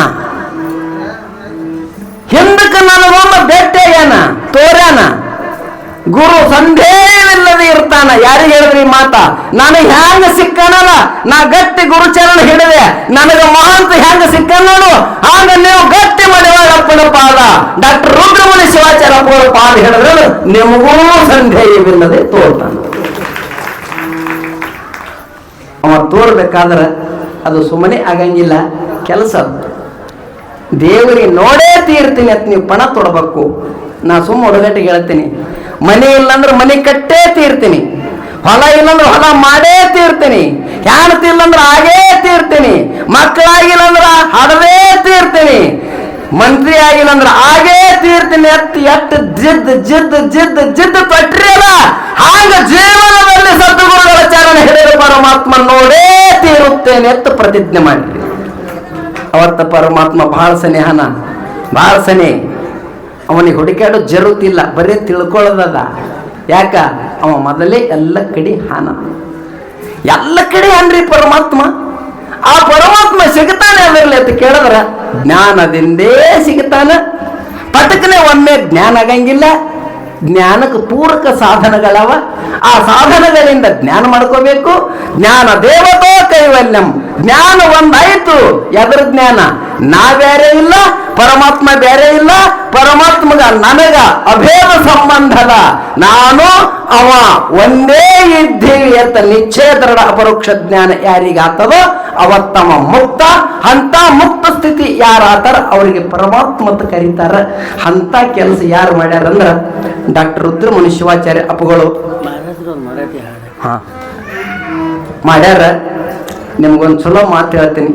ಹಿಂದಕ್ಕೆ ನನಗೊಮ್ಮ ಭೇಟಿಯಾಗ್ಯಾನ, ತೋರ್ಯಾನ. ಗುರು ಸಂದೇಹವಿಲ್ಲದೆ ಇರ್ತಾನ. ಯಾರಿಗೆ ಹೇಳಿದ್ರಿ ಮಾತ? ನನಗೆ ಹ್ಯಾಂಗ ಸಿಕ್ಕನಲ್ಲ, ನಾ ಗಟ್ಟಿ ಗುರುಚರಣ ಹಿಡಿದೆ, ನನಗ ಮಹಾಂತ ಹ್ಯಾಂಗ ಸಿಕ್ಕ ನೋಡು, ಹಾಗ ನೀವು ಗಟ್ಟಿ ಮಡಿವಾಳಪ್ಪನ ಪಾದ, ಡಾಕ್ಟರ್ ರುದ್ರಮುನಿ ಶಿವಾಚಾರ್ಯಪ್ಪನ ಪಾದ ಹಿಡಿದ್ರೆ ನಿಮಗೂ ಸಂದೇಹವಿಲ್ಲದೆ ತೋರ್ತಾನ. ಅವ ತೋರ್ಬೇಕಾದ್ರೆ ಅದು ಸುಮ್ಮನೆ ಆಗಂಗಿಲ್ಲ, ಕೆಲಸ. ದೇವರಿಗೆ ನೋಡೇ ತೀರ್ತೀನಿ ಅಂತ ನೀವು ಪಣ ತೊಡಬೇಕು. ನಾ ಸುಮ್ಮ ಹುಡುಗಟ್ಟಿಗೆ ಹೇಳ್ತೀನಿ, ಮನೆ ಇಲ್ಲಂದ್ರೆ ಮನೆ ಕಟ್ಟೇ ತೀರ್ತೀನಿ, ಹೊಲ ಇಲ್ಲಂದ್ರೆ ಹೊಲ ಮಾಡೇ ತೀರ್ತೀನಿ, ಹೆಣ್ತಿ ಇಲ್ಲಂದ್ರೆ ಆಗೇ ತೀರ್ತೀನಿ, ಮಕ್ಕಳಾಗಿಲ್ಲಂದ್ರ ಹಡದೇ ತೀರ್ತೀನಿ. ಮಂತ್ರಿ ಆಗಿಲ್ಲ ಅಂದ್ರೆ ಹಾಗೇ ತೀರ್ತೀನಿ ಎಟ್ಟು ಜಿದ್ದು ತೊಟ್ರಿ ಅಲ್ಲ ಹಾಗ ಜೀವನದಲ್ಲಿ ಸದ್ಗುರುಗಳ ಚರಣ ಹಿಡಿದು ಪರಮಾತ್ಮ ನೋಡೇ ತೀರುತ್ತೇನೆ ಅಂತ ಪ್ರತಿಜ್ಞೆ ಮಾಡಿದ್ರಿ. ಅವತ್ತ ಪರಮಾತ್ಮ ಬಹಳ ಸನೇಹನ, ಬಹಳ ಸನೇ. ಅವನಿಗೆ ಹುಡುಕಾಡೋ ಜರುತ್ತಿಲ್ಲ, ಬರೀ ತಿಳ್ಕೊಳ್ಳೋದದ. ಯಾಕ ಅವ ಮೊದಲೇ ಎಲ್ಲ ಕಡೆ ಹಾನ, ಎಲ್ಲ ಕಡೆ ಅನ್ರಿ ಪರಮಾತ್ಮ. ಆ ಪರಮಾತ್ಮ ಸಿಗ್ತಾನೆ ಅದರಲ್ಲಿ ಅಂತ ಕೇಳಿದ್ರ ಜ್ಞಾನದಿಂದೇ ಸಿಗ್ತಾನ. ಪಟಕನೆ ಒಮ್ಮೆ ಜ್ಞಾನ ಆಗಂಗಿಲ್ಲ. ಜ್ಞಾನಕ್ಕೆ ಪೂರಕ ಸಾಧನಗಳವ. ಆ ಸಾಧನಗಳಿಂದ ಜ್ಞಾನ ಮಾಡ್ಕೋಬೇಕು. ಜ್ಞಾನ ದೇವತೋ ಕೈವಲ್ಯಂ. ಜ್ಞಾನ ಒಂದಾಯ್ತು. ಎದ್ರ ಜ್ಞಾನ? ನಾ ಬೇರೆ ಇಲ್ಲ, ಪರಮಾತ್ಮ ಬೇರೆ ಇಲ್ಲ. ಪರಮಾತ್ಮಗ ನನಗ ಅಭೇದ ಸಂಬಂಧದ, ನಾನು ಅವ ಒಂದೇ ಇದ್ದೀವಿ ಅಂತ ನಿಶ್ಚಯ ದೃಢ ಅಪರೋಕ್ಷ ಜ್ಞಾನ ಯಾರಿಗಾಗ್ತದೋ ಅವತ್ತವ ಮುಕ್ತ. ಅಂತ ಮುಕ್ತ ಸ್ಥಿತಿ ಯಾರಾತಾರ ಅವರಿಗೆ ಪರಮಾತ್ಮ ಅಂತ ಕರೀತಾರ. ಅಂತ ಕೆಲಸ ಯಾರು ಮಾಡ್ಯಾರಂದ್ರ ಡಾಕ್ಟರ್ ರುದ್ರಮುನಿ ಶಿವಾಚಾರ್ಯ ಅಪ್ಪಗಳು ಮಾಡ್ಯಾರ. ನಿಮ್ಗೊಂದು ಚಲೋ ಮಾತು ಹೇಳ್ತೀನಿ.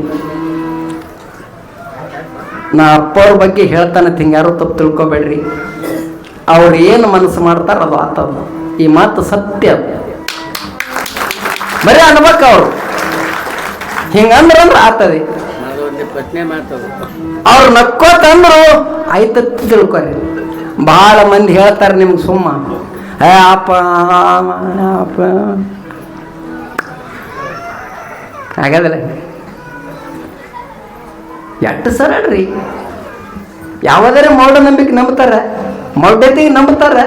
ನಾ ಅಪ್ಪವ್ರ ಬಗ್ಗೆ ಹೇಳ್ತಾನೆ, ಯಾರು ತಪ್ಪು ತಿಳ್ಕೊಬೇಡ್ರಿ. ಅವ್ರು ಏನು ಮನಸ್ಸು ಮಾಡ್ತಾರ ಅದು ಆತದ. ಈ ಮಾತು ಸತ್ಯ, ಬರೀ ಅನ್ಬೇಕು. ಅವ್ರು ಹಿಂಗಂದ್ರಂದ್ರೆ ಆತದೆ. ಅವ್ರು ನಕ್ಕೋತಂದ್ರು ಆಯ್ತ ತಿಳ್ಕೊರಿ. ಬಹಳ ಮಂದಿ ಹೇಳ್ತಾರೆ ನಿಮ್ಗೆ ಸುಮ್ಮ ಅಪ್ಪ ಹಾಗಾದ್ರೆ ಎಷ್ಟು ಸರಳ್ರಿ. ಯಾವುದಾರ ಮೌಢನಂಬಿಕೆ ನಂಬ್ತಾರ, ಮೌಢ್ಯತೆಗೆ ನಂಬ್ತಾರ.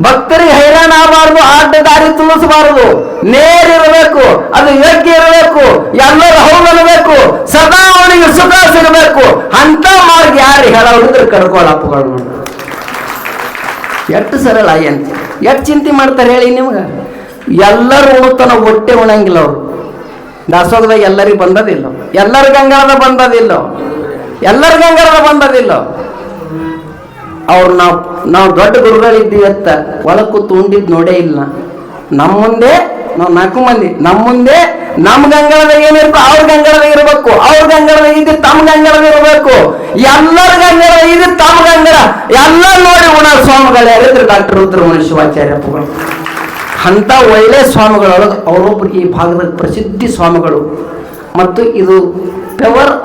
ಭಕ್ತರಿಗೆ ಹೈರಾಣ ಆಗಬಾರ್ದು, ಅಡ್ಡ ದಾರಿ ತುಳಿಸಬಾರದು, ನೇರಿರಬೇಕು, ಅದು ಯೋಗ್ಯ ಇರಬೇಕು, ಎಲ್ಲರೂ ಹೌದು ಅನ್ನಬೇಕು, ಸದಾ ಅವನಿಗೆ ಸುಖ ಸಿಗಬೇಕು. ಅಂತ ಮಾರ್ಗ ಯಾರು ಹೇಳೋರಿದ್ರೆ ಕರ್ಕೊಳ್ಳಪ್ಪಗಳು. ಎಷ್ಟು ಸರಳ ಅಂತ ಎಷ್ಟು ಚಿಂತೆ ಮಾಡ್ತಾರೆ ಹೇಳಿ ನಿಮ್ಗೆ. ಎಲ್ಲರೂ ಉಣತನ ಹೊಟ್ಟೆ ಉಣಂಗಿಲ್ಲ. ಅವರು ದಾಸೋಗದಾಗ ಎಲ್ಲರಿಗೂ ಬಂದದಿಲ್ಲ, ಎಲ್ಲರ ಗಂಗಾಳದ ಬಂದದಿಲ್ಲ, ಎಲ್ಲರ ಗಂಗಾಳದ ಬಂದದಿಲ್ಲ. ಅವ್ರು ನಾವು ದೊಡ್ಡ ಗುರುಗಳಿದ್ದೀವಿ ಅಂತ ಒಳ ಕೂತು ಉಂಡಿದ್ದು ನೋಡೇ ಇಲ್ಲ. ನಮ್ಮ ಮುಂದೆ ನಾವು 4 ಮಂದಿ, ನಮ್ಮ ಮುಂದೆ ನಮ್ಮ ಗಂಗಾಳದಾಗ ಏನಿರ್ಬೇಕು ಅವ್ರ ಗಂಗಾಳದಾಗ ಇರಬೇಕು, ಅವ್ರ ಗಂಗಾಳದಾಗ ಇದ್ದು ತಮ್ಮ ಗಂಗಾಳದಾಗ ಇರಬೇಕು, ಎಲ್ಲರ ಗಂಗಾಳದಾಗ ಇದ್ದು ತಮ್ಮ ಗಂಗಾಳ ಎಲ್ಲ ನೋಡಿ ಉಣ ಸ್ವಾಮಿಗಳು ಯಾರಿದ್ರು ಡಾಕ್ಟರ್ ರುದ್ರಮುನಿ ಶಿವಾಚಾರ್ಯಪ್ಪಗಳು. ಅಂತ ಒಳ್ಳೆ ಸ್ವಾಮಿಗಳೊಳಗೆ ಅವರೊಬ್ಬರು ಈ ಭಾಗದ ಪ್ರಸಿದ್ಧಿ ಸ್ವಾಮಿಗಳು. ಮತ್ತು ಇದು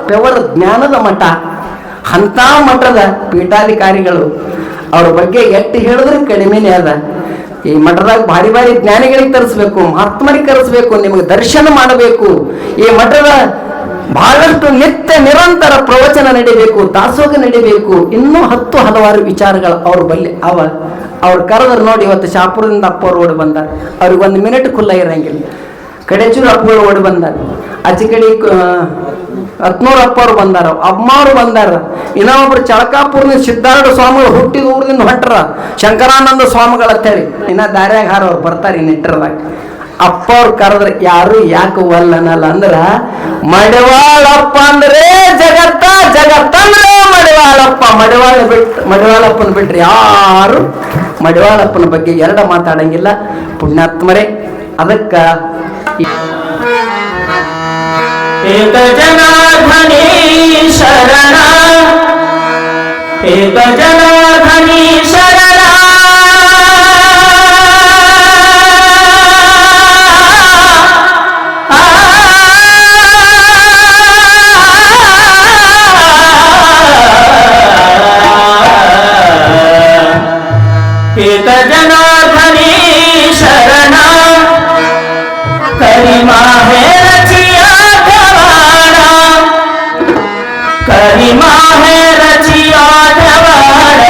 ಪೆವರ್ ಜ್ಞಾನದ ಮಠ. ಅಂತ ಮಠದ ಪೀಠಾಧಿಕಾರಿಗಳು. ಅವ್ರ ಬಗ್ಗೆ ಎಷ್ಟು ಹೇಳಿದ್ರೆ ಕಡಿಮೆನೇ ಅದ. ಈ ಮಠದಾಗ ಭಾರಿ ಭಾರಿ ಜ್ಞಾನಿಗಳಿಗೆ ತರಿಸ್ಬೇಕು, ಮಹಾತ್ಮರಿಗೆ ಕರೆಸ್ಬೇಕು, ನಿಮಗೆ ದರ್ಶನ ಮಾಡಬೇಕು. ಈ ಮಠದ ಬಹಳಷ್ಟು ನಿತ್ಯ ನಿರಂತರ ಪ್ರವಚನ ನಡಿಬೇಕು, ದಾಸೋಗ ನಡಿಬೇಕು. ಇನ್ನೂ 10 ಹಲವಾರು ವಿಚಾರಗಳು ಅವ್ರ ಬಲ್ಲಿ ಅವ. ಅವ್ರು ಕರೆದ್ರೆ ನೋಡಿ, ಇವತ್ತು ಶಾಪುರದಿಂದ ಅಪ್ಪವ್ರು ಓಡಿ ಬಂದಾರ. ಅವ್ರಿಗೆ 1 ಮಿನಿಟ್ ಖುಲ್ಲ ಇರಂಗಿಲ್ಲ. ಕಡೆಚೂರು ಅಪ್ಪಗಳು ಓಡಿ ಬಂದಾರ. ಆಚೆ ಕಡೆ ಹತ್ನೂರು ಅಪ್ಪವ್ರು ಬಂದಾರ, ಅಮ್ಮವ್ರು ಬಂದಾರ. ಇನ್ನೊಬ್ರು ಚಳಕಾಪುರ್ನ ಸಿದ್ಧಾರೂಢ ಸ್ವಾಮಿಗಳು ಹುಟ್ಟಿದ ಊರದಿಂದ ಹೊಂಟ್ರ, ಶಂಕರಾನಂದ ಸ್ವಾಮಿಗಳು ಅಂತೇಳಿ. ಇನ್ನ ದಾರ್ಯಾಗ ಹಾರವ್ರು ಬರ್ತಾರೆ ಇನ್ನಿಟ್ಟರದಾಗ. ಅಪ್ಪವ್ರು ಕರೆದ್ರೆ ಯಾರು ಯಾಕೆ ಒಲ್ಲನಲ್ಲ ಅಂದ್ರ ಮಡಿವಾಳಪ್ಪ ಅಂದ್ರೆ ಜಗತ್ತಂದ್ರೆ ಮಡಿವಾಳಪ್ಪ. ಮಡಿವಾಳಪ್ಪನ ಬಿಟ್ರಿ ಯಾರು ಮಡಿವಾಳಪ್ಪನ ಬಗ್ಗೆ 2 ಮಾತಾಡಂಗಿಲ್ಲ. ಪುಣ್ಯಾತ್ಮರೇ, ಅದಕ್ಕ ಏಕ ಜನಾರ್ದನಿ ಶರಣ, ಏಕ ಜನಾರ್ದನಿ ಶರಣ, ಏಕ ಜನಾರ್ದನಿ ಶರಣ, ಕರಿಮಾ ಹೇ ರಚಿಯಾ ಧವಾಡ, ಕರಿಮಾ ಹೇ ರಚಿಯಾ ಧವಾಡ,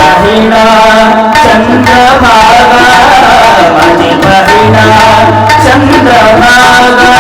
बहिणा चंद्रभागा माझी बहिणा चंद्रभागा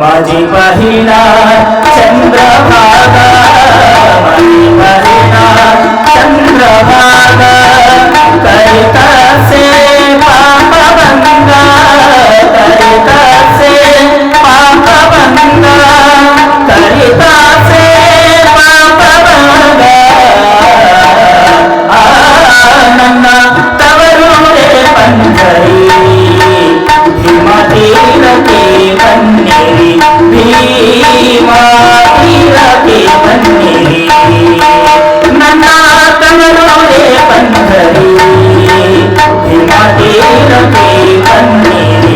माझी बहिणा चंद्रभागा माझी बहिणा चंद्रभागा करितासे पापबंगा करितासे पापबंगा करितासे पापबंगा ನನ್ನ ತವರೂರೇ ಪಂಜರಿ ಹಿಮತೀರಕ್ಕೆ ಬನ್ನಿರಿ ಭೀಮಾತೀರಕ್ಕೆ ಬನ್ನಿರಿ ನನ್ನ ತವರೂರೇ ಪಂಜರಿ ಹಿಮತೀರಕ್ಕೆ ಬನ್ನಿರಿ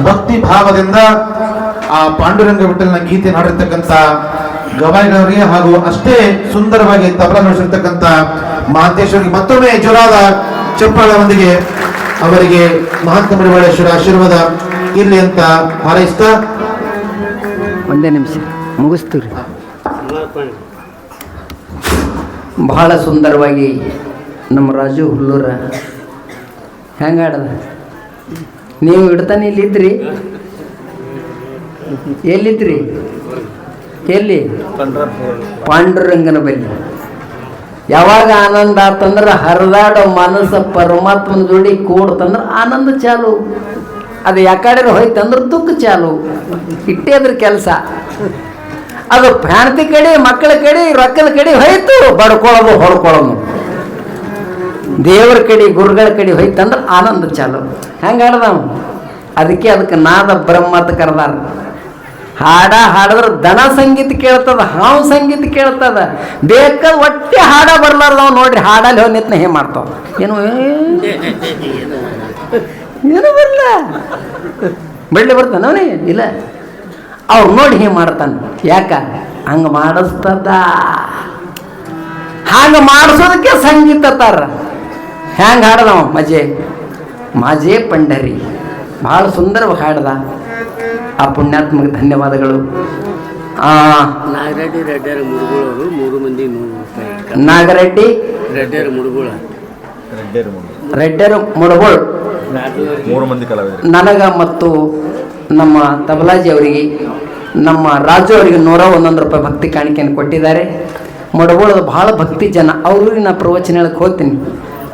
ಭಕ್ತಿ ಭಾವದಿಂದ ಆ ಪಾಂಡುರಂಗ ವಿಠಲನ ಗೀತೆ ಹಾಡಿರ್ತಕ್ಕಂಥ ಗವಾಯಿಗಳವರಿಗೆ ಹಾಗೂ ಅಷ್ಟೇ ಸುಂದರವಾಗಿ ತಬಲ ನುಡಿಸಿರ್ತಕ್ಕಂಥ ಮಹಾಂತೇಶ್ವರಿಗೆ ಮತ್ತೊಮ್ಮೆ ಜೋರಾದ ಚಪ್ಪಾಳದೊಂದಿಗೆ ಅವರಿಗೆ ಮಹಾಂತ ಮಡಿವಾಳೇಶ್ವರ ಆಶೀರ್ವಾದ ಇರಲಿ ಅಂತ ಹಾರೈಸ್ತಾ ಒಂದೇ ನಿಮಿಷ ಮುಗಿಸ್ತೀವಿ. ಬಹಳ ಸುಂದರವಾಗಿ ನಮ್ಮ ರಾಜು ಹುಲ್ಲೂರ ಹೆಂಗ ಆಡದ. ನೀವು ಇಡ್ತಾನೆ ಇಲ್ಲಿದ್ರಿ, ಎಲ್ಲಿದ್ರಿ? ಎಲ್ಲಿ? ಪಾಂಡುರಂಗನ ಬಲ್ಲಿ. ಯಾವಾಗ ಆನಂದ ಆತಂದ್ರೆ ಹರಿದಾಡೋ ಮನಸ್ಸು ಪರಮಾತ್ಮನ ಜೋಡಿ ಕೂಡ್ತಂದ್ರೆ ಆನಂದ ಚಾಲು. ಅದು ಯಾಕಡೆ ಹೋಯ್ತಂದ್ರೆ ದುಃಖ ಚಾಲು. ಇಟ್ಟೇ ಅದ್ರ ಕೆಲಸ. ಅದು ಹೆಂಡತಿ ಕಡೆ ಮಕ್ಕಳ ಕಡೆ ರೊಕ್ಕದ ಕಡೆ ಹೋಯ್ತು ಬಡ್ಕೊಳ್ಳೋದು ಹೊಡ್ಕೊಳ್ಳೋದು. ದೇವರ ಕಡೆ ಗುರುಗಳ ಕಡೆ ಹೋಯ್ತಂದ್ರೆ ಆನಂದ ಚಾಲು. ಹೆಂಗೆ ಆಡ್ದವ ಅದಕ್ಕೆ ನಾದ ಬ್ರಹ್ಮ ಅಂತ ಕರೆದಾರ. ಹಾಡ ಹಾಡಿದ್ರೆ ದನ ಸಂಗೀತ ಕೇಳ್ತದ, ಹಾವು ಸಂಗೀತ ಕೇಳ್ತದ. ಬೇಕಾದ ಒಟ್ಟೆ ಹಾಡ ಬರ್ಲಾರ್ದವ್ ನೋಡ್ರಿ ಹಾಡಲ್ಲಿ ಹೋಗಿ ನಿತ್ನ ಹೇ ಮಾಡ್ತಾವ. ಏನು ಏನು ಬರಲ್ಲ ಬೆಳ್ಳಿ ಬರ್ತಾನ ಅವನೇ ಇಲ್ಲ. ಅವ್ರು ನೋಡಿ ಹೇ ಮಾಡ್ತಾನೆ. ಯಾಕ ಹಂಗೆ ಮಾಡಿಸ್ತದ. ಹಂಗೆ ಮಾಡಿಸೋದಕ್ಕೆ ಸಂಗೀತ ತಾರ. ಹ್ಯಾಂಗೆ ಹಾಡದವ ಮಜೆ ಮಾಜೆ ಪಂಡರಿ ಭಾಳ ಸುಂದರವಾಗಿ ಹಾಡ್ದ. ಆ ಪುಣ್ಯಾತ್ಮಗೆ ಧನ್ಯವಾದಗಳು. ನಾಗರೆಡ್ಡಿ ರೆಡ್ಡಿಯರ ಮುಡುಗೋಳವರು 3 ಮಂದಿ 100 ರೂಪಾಯಿ. ನಾಗರೆಡ್ಡಿ ರೆಡ್ಡಿಯರ ಮುಡುಗೋಳ ರೆಡ್ಡರು ಮುಡಗೋಳ್ 3 ಮಂದಿ ಕಲಾವಿದರು ನನಗ ಮತ್ತು ನಮ್ಮ ತಬಲಾಜಿ ಅವರಿಗೆ ನಮ್ಮ ರಾಜು ಅವರಿಗೆ 101 ರೂಪಾಯಿ ಭಕ್ತಿ ಕಾಣಿಕೆಯನ್ನು ಕೊಟ್ಟಿದ್ದಾರೆ. ಮುಡಗೋಳದ ಭಾಳ ಭಕ್ತಿ ಜನ. ಅವ್ರಿಗೆ ನಾ ಪ್ರವಚನ ಹೇಳಕ್ಕೆ ಹೋಗ್ತೀನಿ.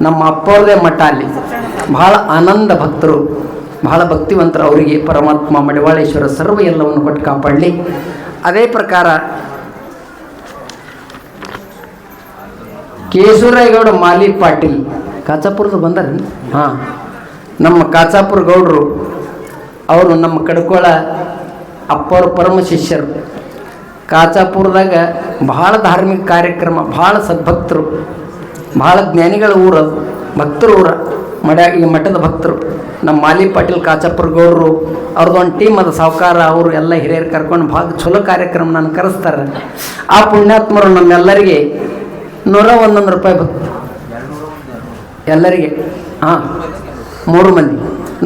ನಮ್ಮ ಅಪ್ಪವ್ರದೇ ಮಠ ಅಲ್ಲಿ. ಭಾಳ ಆನಂದ ಭಕ್ತರು, ಬಹಳ ಭಕ್ತಿವಂತರು. ಅವರಿಗೆ ಪರಮಾತ್ಮ ಮಡಿವಾಳೇಶ್ವರ ಸರ್ವ ಎಲ್ಲವನ್ನು ಕೊಟ್ಟು ಕಾಪಾಡಲಿ. ಅದೇ ಪ್ರಕಾರ ಕೇಶವರಾಯಗೌಡ ಮಾಲಿ ಪಾಟೀಲ್ ಕಾಚಾಪುರದ ಬಂದಾರ. ಹಾಂ, ನಮ್ಮ ಕಾಚಾಪುರ ಗೌಡರು ಅವರು ನಮ್ಮ ಕಡ್ಕೋಳ ಅಪ್ಪವ್ರ ಪರಮ ಶಿಷ್ಯರು. ಕಾಚಾಪುರದಾಗ ಭಾಳ ಧಾರ್ಮಿಕ ಕಾರ್ಯಕ್ರಮ, ಭಾಳ ಸದ್ಭಕ್ತರು, ಭಾಳ ಜ್ಞಾನಿಗಳ ಊರದು, ಭಕ್ತರ ಊರ ಈ ಮಠದ ಭಕ್ತರು. ನಮ್ಮ ಮಾಲಿ ಪಾಟೀಲ್ ಕಾಚಾಪುರ ಗೌಡರು ಅವ್ರದ್ದೊಂದು ಟೀಮ್ ಅದು ಸಾವುಕಾರ ಅವರು ಎಲ್ಲ ಹಿರಿಯರು ಕರ್ಕೊಂಡು ಭಾಳ ಚಲೋ ಕಾರ್ಯಕ್ರಮ ನಾನು ಕರೆಸ್ತಾರೆ. ಆ ಪುಣ್ಯಾತ್ಮರು ನಮ್ಮೆಲ್ಲರಿಗೆ 101 ರೂಪಾಯಿ ಭಕ್ತಿ ಎಲ್ಲರಿಗೆ. ಹಾಂ, 3 ಮಂದಿ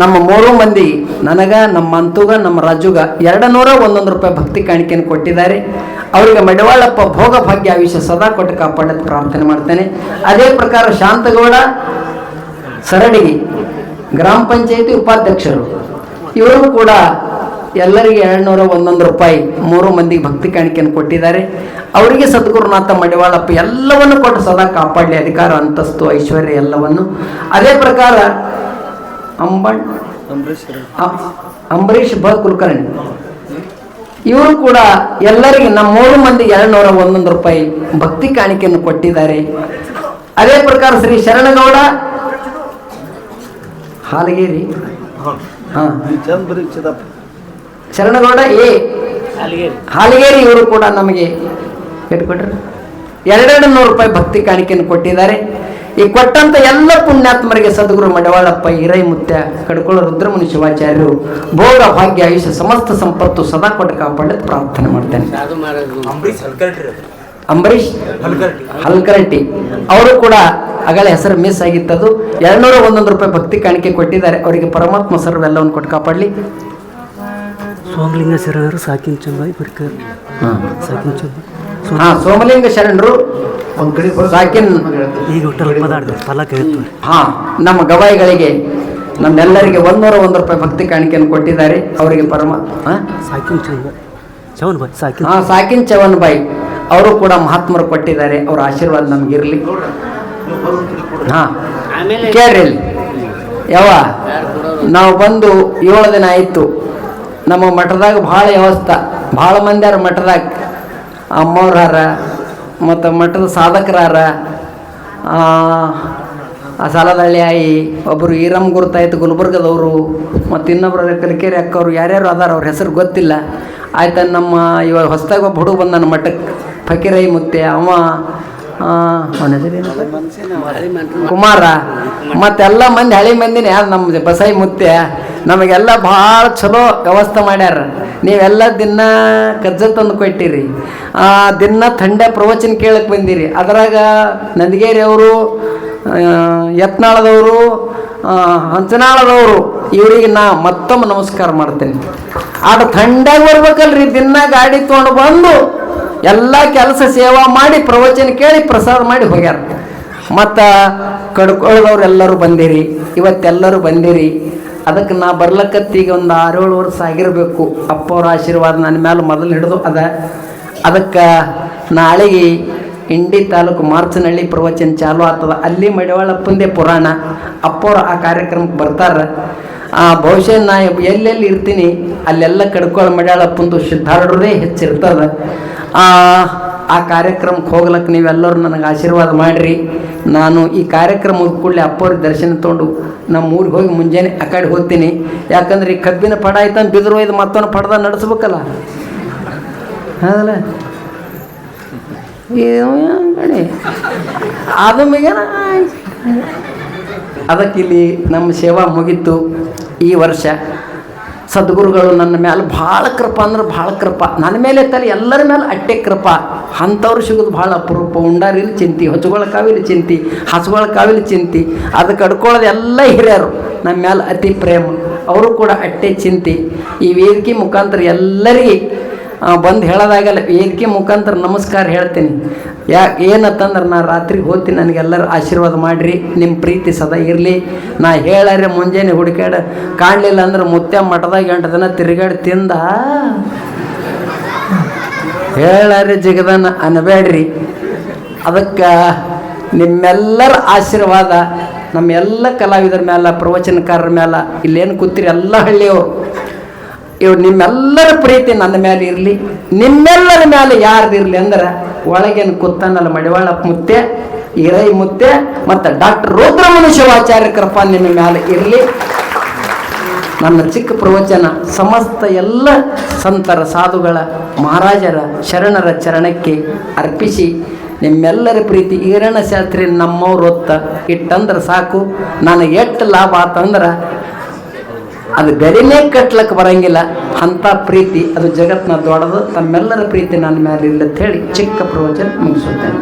ನಮ್ಮ 3 ಮಂದಿ ನನಗೆ, ನಮ್ಮ ಮಂತುಗ, ನಮ್ಮ ರಾಜುಗ 201 ರೂಪಾಯಿ ಭಕ್ತಿ ಕಾಣಿಕೆಯನ್ನು ಕೊಟ್ಟಿದ್ದಾರೆ. ಅವರಿಗೆ ಮಡಿವಾಳಪ್ಪ ಭೋಗ ಭಾಗ್ಯ ಆಯುಷ್ಯ ಸದಾ ಕೊಟ್ಟು ಕಾಪಾಡೋದು ಪ್ರಾರ್ಥನೆ ಮಾಡ್ತೇನೆ. ಅದೇ ಪ್ರಕಾರ ಶಾಂತಗೌಡ ಸರಡಿಗೆ ಗ್ರಾಮ ಪಂಚಾಯತಿ ಉಪಾಧ್ಯಕ್ಷರು, ಇವರು ಕೂಡ ಎಲ್ಲರಿಗೆ 201 ರೂಪಾಯಿ 3 ಮಂದಿಗೆ ಭಕ್ತಿ ಕಾಣಿಕೆಯನ್ನು ಕೊಟ್ಟಿದ್ದಾರೆ. ಅವರಿಗೆ ಸದ್ಗುರುನಾಥ ಮಡಿವಾಳಪ್ಪ ಎಲ್ಲವನ್ನು ಕೊಟ್ಟು ಸದಾ ಕಾಪಾಡಲಿ, ಅಧಿಕಾರ ಅಂತಸ್ತು ಐಶ್ವರ್ಯ ಎಲ್ಲವನ್ನು. ಅದೇ ಪ್ರಕಾರ ಅಂಬರೀಷ್ ಬ ಕುಲಕರ್ಣಿ ಇವರು ಕೂಡ ಎಲ್ಲರಿಗೆ ನಮ್ಮ 3 ಮಂದಿ 201 ರೂಪಾಯಿ ಭಕ್ತಿ ಕಾಣಿಕೆಯನ್ನು ಕೊಟ್ಟಿದ್ದಾರೆ. ಅದೇ ಪ್ರಕಾರ ಶ್ರೀ ಶರಣಗೌಡ ಹಾಲಗೇರಿ, ಹಾಂ ಶರಣಗೌಡ ಹಾಲಗೇರಿ ಇವರು ಕೂಡ ನಮಗೆ ಇಟ್ಕೊಟ್ರೆ 200 ರೂಪಾಯಿ ಭಕ್ತಿ ಕಾಣಿಕೆಯನ್ನು ಕೊಟ್ಟಿದ್ದಾರೆ. ಈ ಕೊಟ್ಟಂತ ಎಲ್ಲ ಪುಣ್ಯಾತ್ಮರಿಗೆ ಸದ್ಗುರು ಮಡಿವಾಳಪ್ಪ ಹಿರೇಮುತ್ಯ ಕಡ್ಕೊಳ್ಳ ರುದ್ರಮುನಿ ಶಿವಾಚಾರ್ಯರು ಭೋಗ ಭಾಗ್ಯ ಆಯುಷ್ಯ ಸಮಸ್ತ ಸಂಪತ್ತು ಸದಾ ಕೊಟ್ಟು ಕಾಪಾಡೋದು ಪ್ರಾರ್ಥನೆ ಮಾಡ್ತೇನೆ. ಅಂಬರೀಷ್ ಹಲ್ಕರಟ್ಟಿ ಅವರು ಕೂಡ ಅಗಲ ಹೆಸರು ಮಿಸ್ ಆಗಿತ್ತದು. 201 ರೂಪಾಯಿ ಭಕ್ತಿ ಕಾಣಿಕೆ ಕೊಟ್ಟಿದ್ದಾರೆ. ಅವರಿಗೆ ಪರಮಾತ್ಮ ಸರ್ವೆಲ್ಲವನ್ನು ಕೊಟ್ಟು ಕಾಪಾಡಲಿ. ಸೋಮಲಿಂಗ ಶರಣರು ಸಾಕಿನ ಚಂಬಾಯಿ ಬರ್ಕರ್. ಸೋಮಲಿಂಗ ಶರಣರು ಸಾಕಿನ್ ಈಗ ನಮ್ಮ ಗವಾಯಿಗಳಿಗೆ ನಮ್ಮೆಲ್ಲರಿಗೆ 101 ರೂಪಾಯಿ ಭಕ್ತಿ ಕಾಣಿಕೆಯನ್ನು ಕೊಟ್ಟಿದ್ದಾರೆ. ಅವರಿಗೆ ಪರಮಾತ್ಮ ಸಾಕಿನ್ ಚವನ್ ಬಾಯಿ ಅವರು ಕೂಡ ಮಹಾತ್ಮರು ಕೊಟ್ಟಿದ್ದಾರೆ. ಅವರ ಆಶೀರ್ವಾದ ನಮಗಿರಲಿ. ಹಾಂ, ಕೇಳ್ರಿ ಯಾವ ನಾವು ಬಂದು 7 ದಿನ ಆಯಿತು. ನಮ್ಮ ಮಠದಾಗ ಭಾಳ ವ್ಯವಸ್ಥೆ, ಭಾಳ ಮಂದಿ ಯಾರ ಮಠದಾಗ ಅಮ್ಮವ್ರಾರ ಮತ್ತು ಮಠದ ಸಾಧಕರಾರ, ಸಾಲದಳ್ಳಿ ಆಯಿ, ಒಬ್ಬರು ಈರಮ್ಮ ಗುರುತಾಯ್ತು ಗುಲ್ಬರ್ಗದವರು, ಮತ್ತು ಇನ್ನೊಬ್ಬರು ಕಲಿಕೇರಿ ಅಕ್ಕವ್ರು ಯಾರ್ಯಾರು ಅದಾರ ಅವ್ರ ಹೆಸರು ಗೊತ್ತಿಲ್ಲ. ಆಯ್ತು, ನಮ್ಮ ಇವಾಗ ಹೊಸದಾಗ ಒಬ್ಬ ಹುಡುಗ ಬಂದ ನನ್ನ ಮಠಕ್ಕೆ ಫಕೀರೈ ಮುತ್ತೆ, ಅವ ಅವನ ಹೆಸರೇನು ಕುಮಾರ, ಮತ್ತೆಲ್ಲ ಮಂದಿ ಹಳೆ ಮಂದಿನೇ. ಯಾರು ನಮ್ಮ ಬಸಾಯಿ ಮುತ್ತೆ ನಮಗೆಲ್ಲ ಭಾಳ ಚಲೋ ವ್ಯವಸ್ಥೆ ಮಾಡ್ಯಾರ. ನೀವೆಲ್ಲ ದಿನ ಕಜ್ಜ ತಂದು ಕೊಟ್ಟಿರಿ, ದಿನ ಥಂಡೆ ಪ್ರವಚನ ಕೇಳಕ್ಕೆ ಬಂದಿರಿ. ಅದ್ರಾಗ ನಂದಗೇರಿ ಅವರು, ಯತ್ನಾಳದವರು, ಹಂಚನಾಳದವರು, ಇವರಿಗೆ ನಾ ಮತ್ತೊಮ್ಮೆ ನಮಸ್ಕಾರ ಮಾಡ್ತೇನೆ. ಆಟ ಥಂಡಾಗ ಬರ್ಬೇಕಲ್ರಿ, ದಿನ ಗಾಡಿ ತೊಗೊಂಡು ಬಂದು ಎಲ್ಲ ಕೆಲಸ ಸೇವಾ ಮಾಡಿ ಪ್ರವಚನ ಕೇಳಿ ಪ್ರಸಾದ ಮಾಡಿ ಹೋಗ್ಯಾರ. ಮತ್ತು ಕಡ್ಕೊಳ್ಳೋದವ್ರು ಎಲ್ಲರೂ ಬಂದಿರಿ, ಇವತ್ತೆಲ್ಲರೂ ಬಂದಿರಿ. ಅದಕ್ಕೆ ನಾ ಬರ್ಲಕ್ಕತ್ತೀಗ ಒಂದು 6-7 ವರ್ಷ ಆಗಿರಬೇಕು. ಅಪ್ಪವ್ರ ಆಶೀರ್ವಾದ ನನ್ನ ಮೇಲೆ ಮೊದಲು ಹಿಡಿದು ಅದಕ್ಕೆ ನಾಳೆಗೆ ಇಂಡಿ ತಾಲೂಕು ಮಾರ್ಚನಹಳ್ಳಿ ಪ್ರವಚನ ಚಾಲು ಆಗ್ತದ. ಅಲ್ಲಿ ಮಡಿವಾಳಪ್ಪಂದೇ ಪುರಾಣ. ಅಪ್ಪವ್ರು ಆ ಕಾರ್ಯಕ್ರಮಕ್ಕೆ ಬರ್ತಾರೆ. ಬಹುಶಃ ನಾ ಎಲ್ಲೆಲ್ಲಿ ಇರ್ತೀನಿ ಅಲ್ಲೆಲ್ಲ ಕಡ್ಕೊಳ್ಳೋ ಮಡಿವಾಳಪ್ಪಂದು ಸಿದ್ಧಾರೂಢರೇ ಹೆಚ್ಚಿರ್ತದೆ. ಆ ಕಾರ್ಯಕ್ರಮಕ್ಕೆ ಹೋಗ್ಲಕ್ಕೆ ನೀವೆಲ್ಲರೂ ನನಗೆ ಆಶೀರ್ವಾದ ಮಾಡಿರಿ. ನಾನು ಈ ಕಾರ್ಯಕ್ರಮ ಕೂಡಲೇ ಅಪ್ಪವ್ರಿಗೆ ದರ್ಶನ ತೊಗೊಂಡು ನಮ್ಮ ಊರಿಗೆ ಹೋಗಿ ಮುಂಜಾನೆ ಆ ಕಡೆ ಹೋಗ್ತೀನಿ. ಯಾಕಂದ್ರೆ ಈ ಕಬ್ಬಿನ ಪಡ ಆಯ್ತಂತ ಬಿದ್ರು ಇದು ಮತ್ತೊಂದು ಪಡ್ದ ನಡೆಸ್ಬೇಕಲ್ಲ, ಹೌದಲ್ಲ? ಅದು ಮೇಗೇನ ಅದಕ್ಕೆ ಇಲ್ಲಿ ನಮ್ಮ ಸೇವಾ ಮುಗೀತು. ಈ ವರ್ಷ ಸದ್ಗುರುಗಳು ನನ್ನ ಮೇಲೆ ಭಾಳ ಕೃಪಾ ಅಂದ್ರೆ ಭಾಳ ಕೃಪಾ. ನನ್ನ ಮೇಲೆ ತಲೆ ಎಲ್ಲರ ಮೇಲೆ ಅಟ್ಟೆ ಕೃಪಾ. ಅಂಥವ್ರು ಸಿಗೋದು ಭಾಳ ಅಪರೂಪ. ಉಂಡಾರಿಲಿ ಚಿಂತಿ, ಹೊಚ್ಚುಗಳ ಕಾವಿಲಿ ಚಿಂತಿ, ಹಸುಗಳ ಕಾವಿಲಿ ಚಿಂತಿ, ಅದಕ್ಕೆ ಕಡ್ಕೊಳ್ಳೋದು ಎಲ್ಲ ಹಿರಿಯರು ನಮ್ಮ ಮೇಲೆ ಅತಿ ಪ್ರೇಮ. ಅವರು ಕೂಡ ಅಟ್ಟೆ ಚಿಂತಿ. ಈ ವೇದಿಕೆ ಮುಖಾಂತರ ಎಲ್ಲರಿಗೆ ಬಂದು ಹೇಳೋದಾಗಲ್ಲ, ವೇದಿಕೆ ಮುಖಾಂತರ ನಮಸ್ಕಾರ ಹೇಳ್ತೀನಿ. ಏನತ್ತಂದ್ರೆ ನಾ ರಾತ್ರಿಗೆ ಹೋಗ್ತೀನಿ, ನನಗೆಲ್ಲರೂ ಆಶೀರ್ವಾದ ಮಾಡಿರಿ. ನಿಮ್ಮ ಪ್ರೀತಿ ಸದಾ ಇರಲಿ. ನಾ ಹೇಳಾರೆ ಮುಂಜಾನೆ ಹುಡುಕಾಡ ಕಾಣಲಿಲ್ಲ ಅಂದ್ರೆ ಮುತ್ಯ ಮಠದಾಗ 8 ದಿನ ತಿರುಗಾಡಿ ತಿಂದ ಹೇಳಾರೆ ಜಗದನ ಅನ್ಬೇಡ್ರಿ. ಅದಕ್ಕೆ ನಿಮ್ಮೆಲ್ಲರ ಆಶೀರ್ವಾದ ನಮ್ಮ ಎಲ್ಲ ಕಲಾವಿದರ ಮೇಲೆ, ಪ್ರವಚನಕಾರರ ಮೇಲೆ, ಇಲ್ಲೇನು ಕೂತಿರಿ ಎಲ್ಲ ಹಳ್ಳಿಯವರು, ಇವ್ರು ನಿಮ್ಮೆಲ್ಲರ ಪ್ರೀತಿ ನನ್ನ ಮೇಲೆ ಇರಲಿ. ನಿಮ್ಮೆಲ್ಲರ ಮೇಲೆ ಯಾರ್ದು ಇರಲಿ ಅಂದ್ರೆ ಒಳಗೇನು ಕೂತಾನಲ್ಲ ಮಡಿವಾಳಪ್ಪ ಮುತ್ತೆ, ಈರೈ ಮುತ್ತೆ ಮತ್ತು ಡಾಕ್ಟರ್ ರುದ್ರಮುನಿ ಶಿವಾಚಾರ್ಯ ಕೃಪಾ ನಿಮ್ಮ ಮೇಲೆ ಇರಲಿ. ನನ್ನ ಚಿಕ್ಕ ಪ್ರವಚನ ಸಮಸ್ತ ಎಲ್ಲ ಸಂತರ, ಸಾಧುಗಳ, ಮಹಾರಾಜರ, ಶರಣರ ಚರಣಕ್ಕೆ ಅರ್ಪಿಸಿ ನಿಮ್ಮೆಲ್ಲರ ಪ್ರೀತಿ ಈರಣ್ಣ ಶಾಸ್ತ್ರಿ ನಮ್ಮವ್ರು ಹೊತ್ತ ಇಟ್ಟಂದ್ರೆ ಸಾಕು. ನನಗೆ ಎಷ್ಟು ಲಾಭ ಆತಂದ್ರೆ ಅದು ಬೆಲೆನೇ ಕಟ್ಲಕ್ಕೆ ಬರಂಗಿಲ್ಲ. ಅಂಥ ಪ್ರೀತಿ ಅದು ಜಗತ್ತಿನ ದೊಡ್ಡದು. ತಮ್ಮೆಲ್ಲರ ಪ್ರೀತಿ ನನ್ನ ಮೇಲೆ ಇಲ್ಲ ಅಂತ ಹೇಳಿ ಚಿಕ್ಕ ಪ್ರವಚನ ಮುಗಿಸುತ್ತೇನೆ.